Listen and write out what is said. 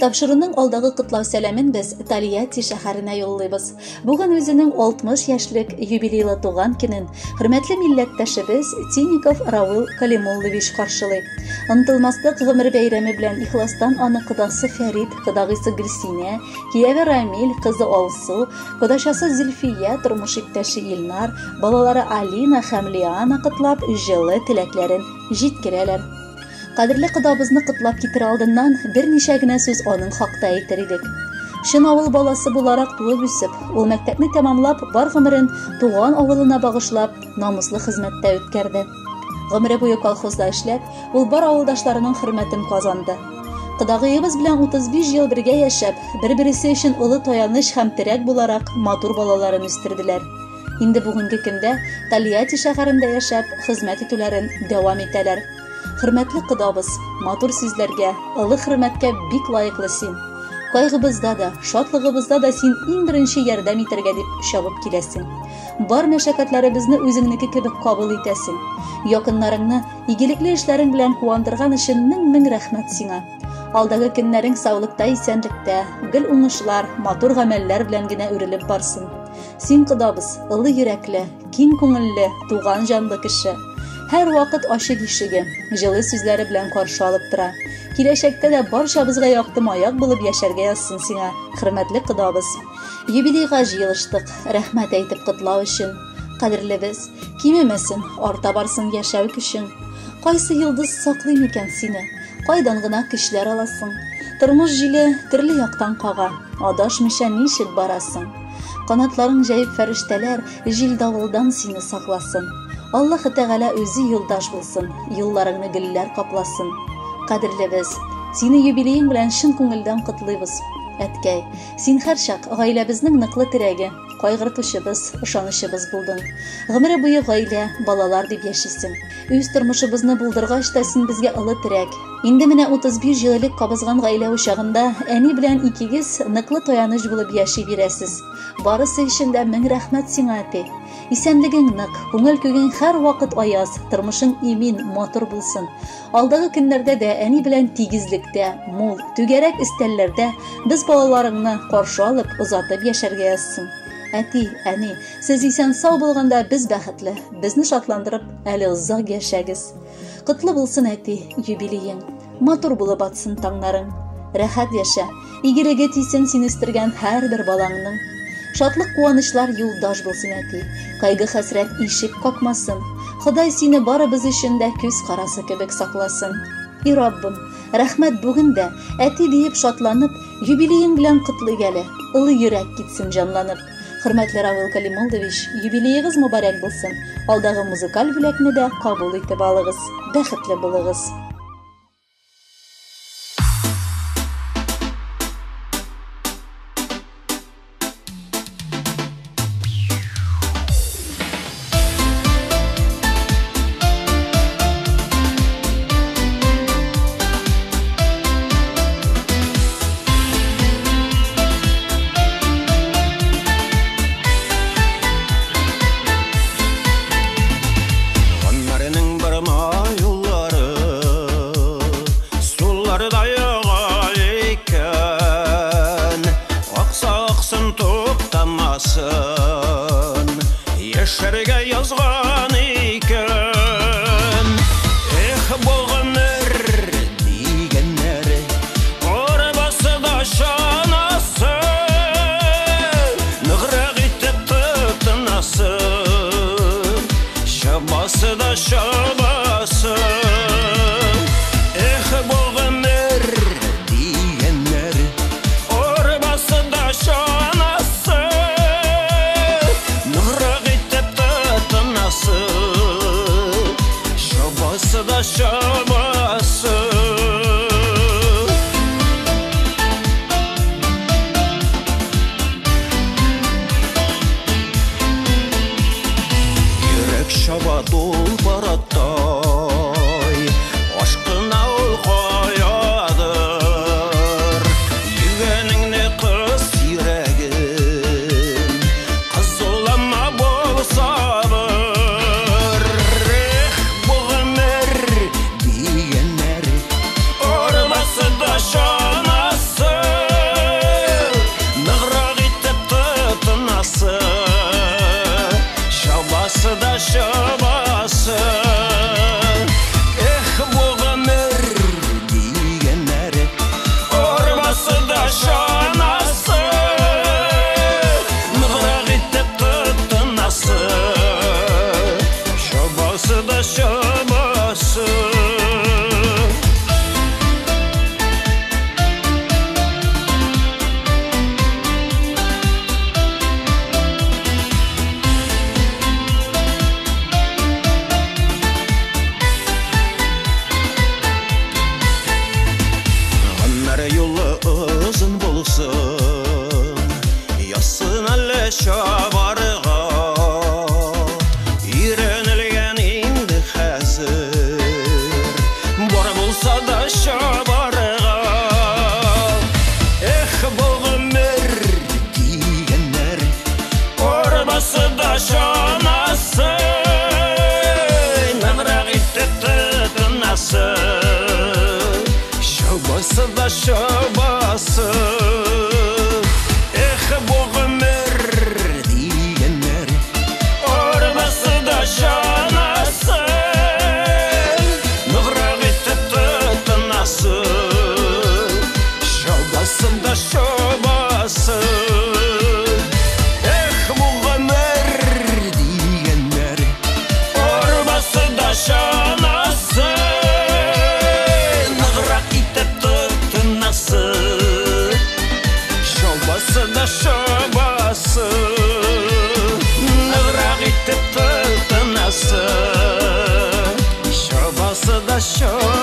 Тапшыруның алдагы кытлау сәламен без Тольятти шәһәренә юллыйбыз. Бүген үзенең 60 яшьлек юбилейлы туган көнен хөрмәтле милләттәшебез Тинников Равил Калимуллович каршылый. Онытылмаслык гомер бәйрәме белән ихластан аны кыдасы Фәрит, кыдагыйсы Гөлсинә, кияве Рамил, кызы Алсу, кодашасы Зөлфия, тормыш иптәше Илнар, балалары Алина һәм Лиана кытлап, җылы теләкләрен җиткерәләр. Кадерле кыдабызны кытлап китер алдыннан берничә генә сүз аның хакта әйтер идек. Шын авыл баласы буларак туып үсеп, ул мәктәпне тәмамлап, бар гомерен туган авылына багышлап, намуслы хезмәттә үткәрде. Гомере буе колхозда эшләп, ул бар авылдашларының хөрмәтен казанды. Кыдагыебыз белән 35 ел бергә яшәп, бер-берсе өчен улы таяныч һәм терәк буларак матур балаларын үстерделәр. Инде бүгенге көндә Тольятти шәһәрендә яшәп, хезмәт итүләрен дәвам итәләр. Хөрмәтле кыдабыз, матур сүзләргә, олы хөрмәткә бик лаеклы син. Кайгыбызда да, шатлыгыбызда да син иң беренче ярдәм итәргә дип чабып киләсең. Бар мәшәкатьләребезне үзеңнеке кебек кабул итәсең. Якыннарыңны игелекле эшләрең белән куандырган өчен мең рәхмәт сиңа. Алдагы көннәрең саулыкта, исәнлектә, гел уңышлар, матур гамәлләр белән генә үрелеп барсын. Син кыдабыз, олы йөрәкле, киң күңелле, туган җанлы кеше. Һәр вакыт ачык ишеге, җылы сүзләре белән каршы алып тора. Киләчәктә дә барчабызга якты маяк булып яшәргә язсын сиңа, хөрмәтле кыдабыз. Юбилейга җыелыштык, рәхмәт әйтеп кытлау өчен. Кадерлебез, кимемәсен, арта барсын яшәү көчең. Кайсы йолдыз саклый микән сине? Кайдан гына көчләр аласың? Тормыш җиле төрле яктан кага, адашмыйча ничек барасың? Канатларың җәеп фәрештәләр, җил давылдан сине сакласын. Аллаһ Тәгалә үзе юлдаш булсын, юлларыңны гөлләр капласын. Кадерлебез, сине юбилеең белән шын күңелдән котлыйбыз. Әткәй, син һәр чак гаиләбезнең ныклы терәге, кайгыртучыбыз, ышанычыбыз булдың. Гомере буе гаилә, балалар дип яшисең. Үз тормышыбызны булдыргач та син безгә олы терәк. Инде менә 35 ел элек кабызган гаилә учагында әни белән икегез ныклы таяныч булып яши бирәсез. Барысы өчен дә мең рәхмәт сиңа, әти. Исәнлегең нык, күңел күгең һәр вакыт аяз, тормышың имин, матур булсын. Алдагы көннәрдә дә әни белән тигезлектә, мул, түгәрәк истәлләрдә без балаларыңны каршы алып, озатып яшәргә язсын. Әти, әни, сез исән сау булганда без бәхетле, безне шатландырып, әле озак яшәгез. Котлы булсын, әти, юбилеең. Матур булып атсын таңнарың. Рәхәт яшә, игелеге тисен син үстергән һәрбер балаңның. Шатлык куанычлар юлдаш булсын, әти. Кайгы хәсрәт ишек какмасын. Ходай сине барыбыз өчен дә күз карасы кебек сакласын. И Раббым, рәхмәт бүген дә, әти диеп шатланып, юбилеең белән котлый әле. Улы йөрәк китсен җанланып. Хөрмәтле Равил Калимуллович, юбилеегыз мөбарәк булсын. Алдагы музыкаль бүләкне дә кабул итеп алыгыз. Бәхетле булыгыз. Яшәргә язган икән. Эх, бу гомер дигәннәр, арбасы да шанасы, ныграк итеп тотынасы, чабасы да чабасы. Эх, бу гомер дигәннәр, арбасы да шанасы, ныграк итеп тотынасы, şabası. Bu ömür diyenler orbası da şanası. Nıvrak etip tutunası, şabası da şabası. Bu ömür diyenler orbası da şanası. Nıvrak etip tutunası, şabası da şabası. Nıvrak etip tutunası, şabası da şabası.